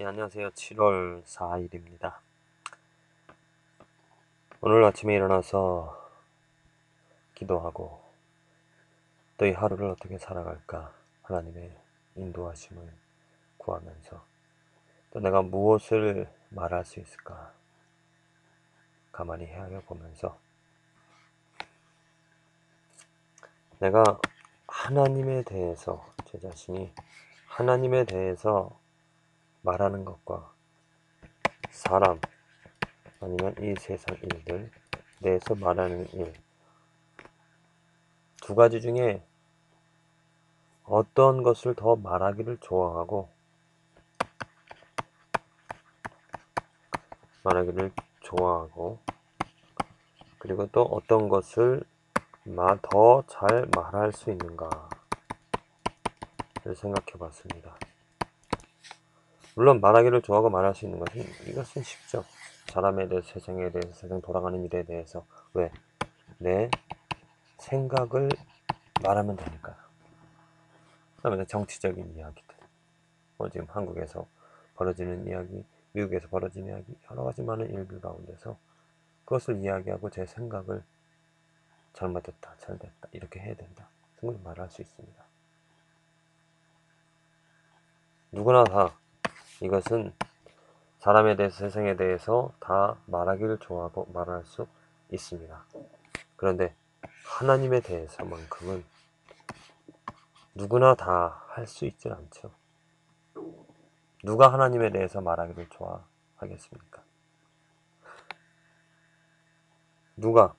안녕하세요. 7월 4일입니다. 오늘 아침에 일어나서 기도하고 또 이 하루를 어떻게 살아갈까 하나님의 인도하심을 구하면서 또 내가 무엇을 말할 수 있을까 가만히 헤아려 보면서 내가 하나님에 대해서 제 자신이 하나님에 대해서 말하는 것과 사람 아니면 이 세상 일들 대해서 말하는 일 두 가지 중에 어떤 것을 더 말하기를 좋아하고 그리고 또 어떤 것을 더 잘 말할 수 있는가를 생각해 봤습니다. 물론 말하기를 좋아하고 말할 수 있는 것은 이것은 쉽죠. 사람에 대해서, 세상에 대해서, 세상 돌아가는 일에 대해서 왜? 내 생각을 말하면 되니까요. 그다음에 정치적인 이야기들, 지금 한국에서 벌어지는 이야기, 미국에서 벌어지는 이야기, 여러 가지 많은 일들 가운데서 그것을 이야기하고 제 생각을 잘못됐다, 잘됐다, 이렇게 해야 된다. 충분히 말할 수 있습니다. 누구나 다 이것은 사람에 대해서, 세상에 대해서 다 말하기를 좋아하고 말할 수 있습니다. 그런데 하나님에 대해서만큼은 누구나 다 할 수 있질 않죠. 누가 하나님에 대해서 말하기를 좋아하겠습니까? 누가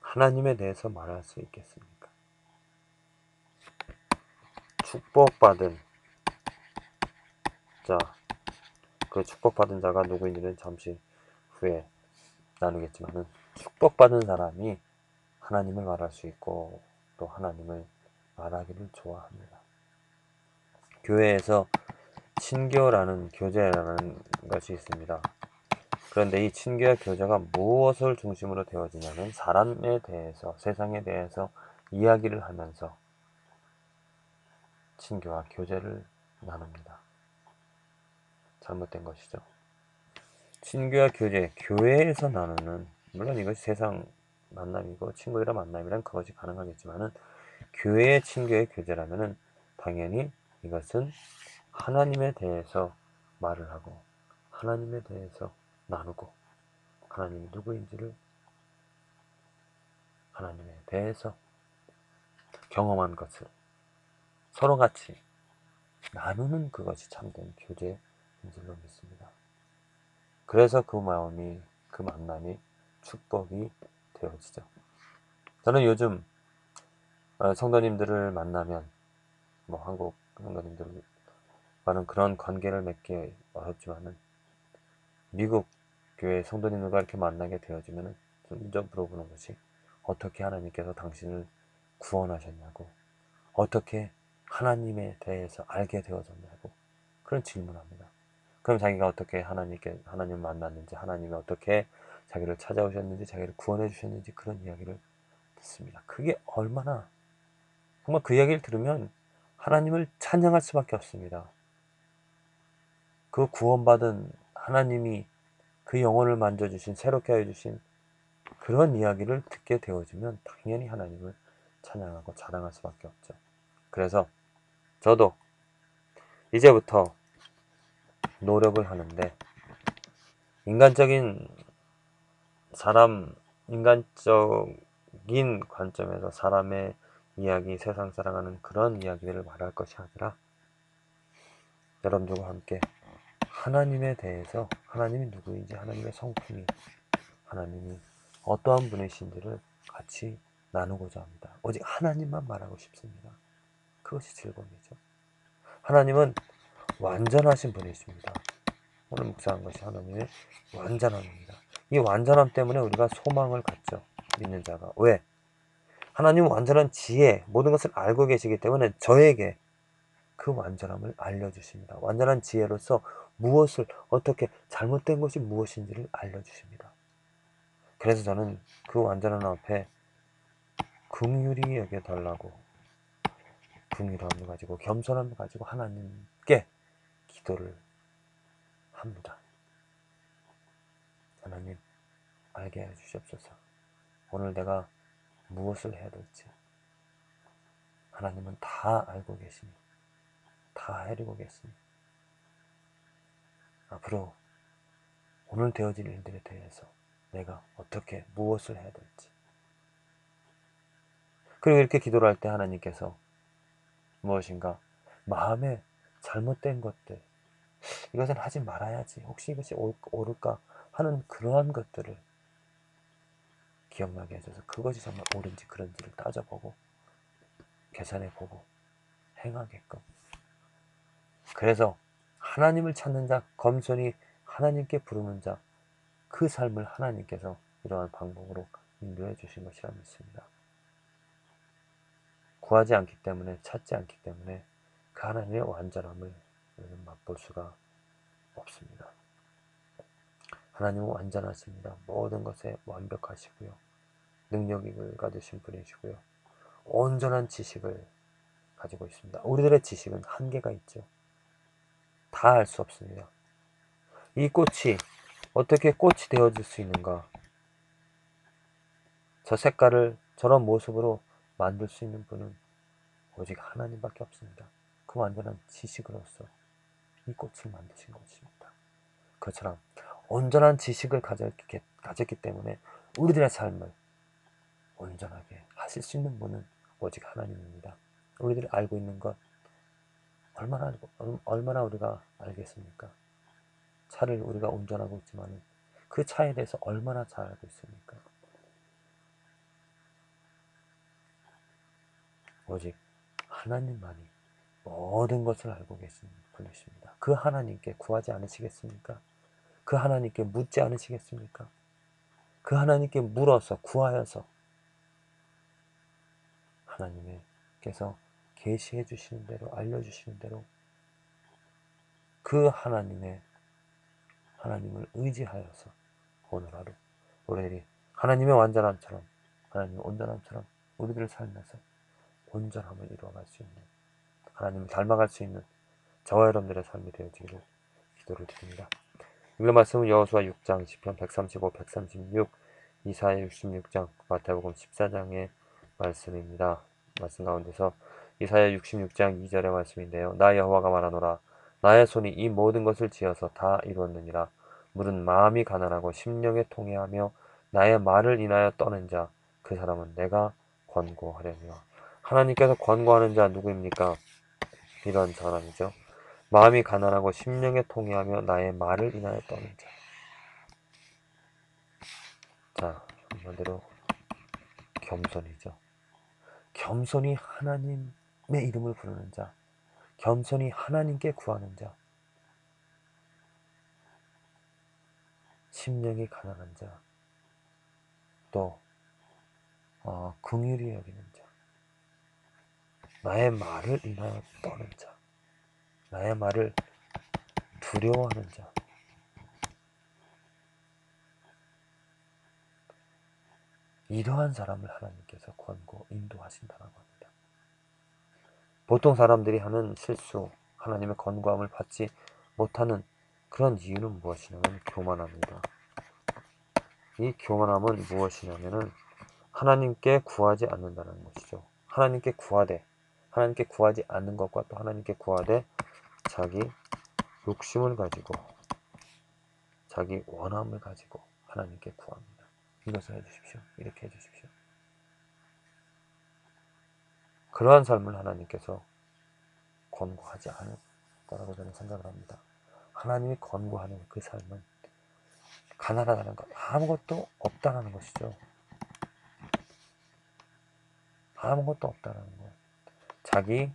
하나님에 대해서 말할 수 있겠습니까? 축복받은 자, 그 축복받은 자가 누구인지는 잠시 후에 나누겠지만은 축복받은 사람이 하나님을 말할 수 있고 또 하나님을 말하기를 좋아합니다. 교회에서 친교라는 교제라는 것이 있습니다. 그런데 이 친교와 교제가 무엇을 중심으로 되어지냐면 사람에 대해서, 세상에 대해서 이야기를 하면서 친교와 교제를 나눕니다. 잘못된 것이죠. 친교와 교제, 교회에서 나누는, 물론 이것이 세상 만남이고 친구들의 만남이란 그것이 가능하겠지만은 교회의 친교의 교제라면은 당연히 이것은 하나님에 대해서 말을 하고 하나님에 대해서 나누고 하나님이 누구인지를 하나님에 대해서 경험한 것을 서로 같이 나누는 그것이 참된 교제인 줄로 믿습니다. 그래서 그 마음이, 그 만남이 축복이 되어지죠. 저는 요즘 성도님들을 만나면 한국 성도님들과는 그런 관계를 맺기 어렵지만은 미국 교회 성도님들과 이렇게 만나게 되어지면은 좀 먼저 물어보는 것이 어떻게 하나님께서 당신을 구원하셨냐고, 어떻게 하나님에 대해서 알게 되어졌냐고 그런 질문합니다. 그럼 자기가 어떻게 하나님을 만났는지, 하나님이 어떻게 자기를 찾아오셨는지, 자기를 구원해 주셨는지 그런 이야기를 듣습니다. 그게 얼마나 정말 그 이야기를 들으면 하나님을 찬양할 수밖에 없습니다. 그 구원받은 하나님이 그 영혼을 만져주신, 새롭게 하여 주신 그런 이야기를 듣게 되어지면 당연히 하나님을 찬양하고 자랑할 수밖에 없죠. 그래서 저도 이제부터 노력을 하는데 인간적인 인간적인 관점에서 사람의 이야기, 세상 살아가는 그런 이야기들을 말할 것이 아니라 여러분들과 함께 하나님에 대해서, 하나님이 누구인지, 하나님의 성품이, 하나님이 어떠한 분이신지를 같이 나누고자 합니다. 오직 하나님만 말하고 싶습니다. 그것이 즐거움이죠. 하나님은 완전하신 분이십니다. 오늘 묵상한 것이 하나님의 완전함입니다. 이 완전함 때문에 우리가 소망을 갖죠. 믿는 자가. 왜? 하나님은 완전한 지혜, 모든 것을 알고 계시기 때문에 저에게 그 완전함을 알려주십니다. 완전한 지혜로서 무엇을, 어떻게, 잘못된 것이 무엇인지를 알려주십니다. 그래서 저는 그 완전한 앞에 긍휼히 여겨달라고, 긍휼함을 가지고 겸손함을 가지고 하나님께 기도를 합니다. 하나님, 알게 해 주시옵소서. 오늘 내가 무엇을 해야 될지 하나님은 다 알고 계시니, 다 해리고 계시니, 앞으로 오늘 되어질 일들에 대해서 내가 어떻게 무엇을 해야 될지, 그리고 이렇게 기도를 할 때 하나님께서 무엇인가 마음에 잘못된 것들, 이것은 하지 말아야지, 혹시 이것이 옳을까 하는 그러한 것들을 기억나게 해줘서 그것이 정말 옳은지 그런지를 따져보고 계산해보고 행하게끔, 그래서 하나님을 찾는 자, 겸손히 하나님께 부르는 자, 그 삶을 하나님께서 이러한 방법으로 인도해 주신 것이라 믿습니다. 구하지 않기 때문에, 찾지 않기 때문에 그 하나님의 완전함을 우리는 맛볼 수가 없습니다. 하나님은 완전하십니다. 모든 것에 완벽하시고요, 능력을 가지신 분이시고요, 온전한 지식을 가지고 있습니다. 우리들의 지식은 한계가 있죠. 다 알 수 없습니다. 이 꽃이 어떻게 꽃이 되어질 수 있는가, 저 색깔을 저런 모습으로 만들 수 있는 분은 오직 하나님밖에 없습니다. 그 완전한 지식으로서 이 꽃을 만드신 것입니다. 그처럼 온전한 지식을 가졌기 때문에 우리들의 삶을 온전하게 하실 수 있는 분은 오직 하나님입니다. 우리들이 알고 있는 것 얼마나 우리가 알겠습니까? 차를 우리가 운전하고 있지만 그 차에 대해서 얼마나 잘 알고 있습니까? 오직 하나님만이 모든 것을 알고 계신 분이십니다. 그 하나님께 구하지 않으시겠습니까? 그 하나님께 묻지 않으시겠습니까? 그 하나님께 물어서 구하여서 하나님께서 계시해 주시는 대로, 알려주시는 대로 그 하나님을 의지하여서 오늘 하루 우리들이 하나님의 완전함처럼, 하나님의 온전함처럼 우리들을 살면서 온전함을 이루어갈 수 있는, 하나님을 닮아갈 수 있는 저와 여러분들의 삶이 되어지기를 기도를 드립니다. 오늘 말씀은 여호수아 6장, 시편 135, 136, 이사야 66장, 마태복음 14장의 말씀입니다. 말씀 가운데서 이사야 66장 2절의 말씀인데요. 나 여호와가 말하노라. 나의 손이 이 모든 것을 지어서 다 이루었느니라. 물은 마음이 가난하고 심령에 통해하며 나의 말을 인하여 떠는 자, 그 사람은 내가 권고하려니와. 하나님께서 권고하는 자 누구입니까? 이런 사람이죠. 마음이 가난하고 심령에 통해하며 나의 말을 인하여 떠는 자. 자, 한마디로 겸손이죠. 겸손히 하나님의 이름을 부르는 자, 겸손히 하나님께 구하는 자, 심령이 가난한 자, 또 긍휼히 여기는 자, 나의 말을 인하여 떠는 자, 나의 말을 두려워하는 자, 이러한 사람을 하나님께서 권고 인도하신다고 합니다. 보통 사람들이 하는 실수, 하나님의 권고함을 받지 못하는 그런 이유는 무엇이냐면 교만합니다. 이 교만함은 무엇이냐면은 하나님께 구하지 않는다는 것이죠. 하나님께 구하지 않는 것과 또 하나님께 구하되 자기 욕심을 가지고, 자기 원함을 가지고 하나님께 구합니다. 이것을 해주십시오. 이렇게 해주십시오. 그러한 삶을 하나님께서 권고하지 않을 거라고 저는 생각을 합니다. 하나님이 권고하는 그 삶은 가난하다는 것, 아무것도 없다는 것이죠. 아무것도 없다는 것. 자기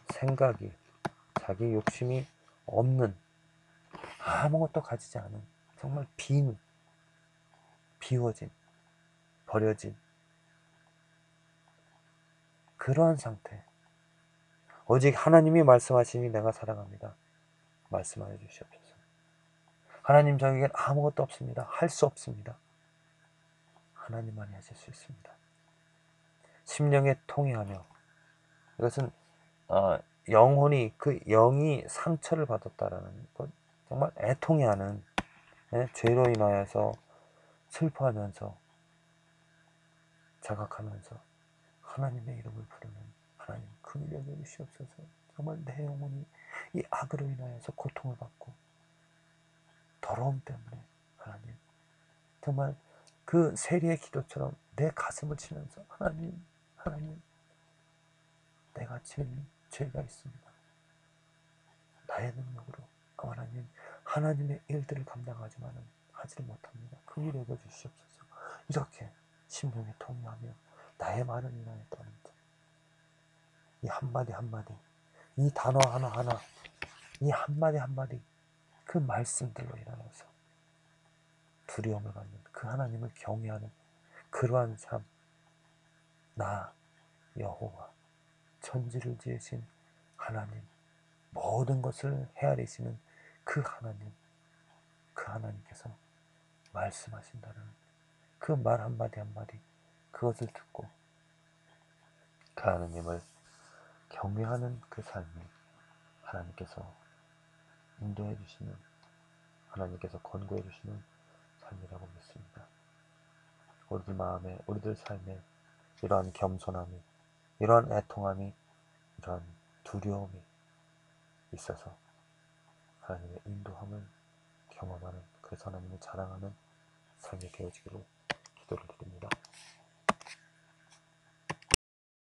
생각이, 자기 욕심이 없는, 아무것도 가지지 않은, 정말 비워진, 버려진 그러한 상태. 오직 하나님이 말씀하시니 내가 살아갑니다. 말씀하여 주시옵소서. 하나님, 저에겐 아무것도 없습니다. 할 수 없습니다. 하나님만이 하실 수 있습니다. 심령에 통해하며, 이것은 영혼이, 그 영이 상처를 받았다라는 것, 정말 애통해하는, 죄로 인하여서 슬퍼하면서 자각하면서 하나님의 이름을 부르는 하나님, 긍휼히 여겨주시옵소서. 정말 내 영혼이 이 악으로 인하여서 고통을 받고 더러움 때문에 하나님, 정말 그 세리의 기도처럼 내 가슴을 치면서 하나님, 내가 죄가 있습니다. 나의 능력으로 하나님의 일들을 하지를 못합니다. 긍휼히 여겨주시옵소서. 이렇게 심령에 통회하며 나의 말을 인하여 떠는 이 한마디 한마디, 이 단어 하나하나, 이 한마디 한마디, 그 말씀들로 인하여서 두려움을 갖는, 그 하나님을 경외하는 그러한 삶, 나 여호와 천지를 지으신 하나님, 모든 것을 헤아리시는 그 하나님께서 말씀하신다는 그 말 한마디 한마디, 그것을 듣고 그 하나님을 경외하는 그 삶이 하나님께서 인도해 주시는, 하나님께서 권고해 주시는 삶이라고 믿습니다. 우리들 마음에, 우리들 삶에 이러한 겸손함이, 이러한 애통함이, 이러한 두려움이 있어서 하나님의 인도함을 경험하는, 그래서 하나님을 자랑하는 삶이 되어지기를 기도를 드립니다.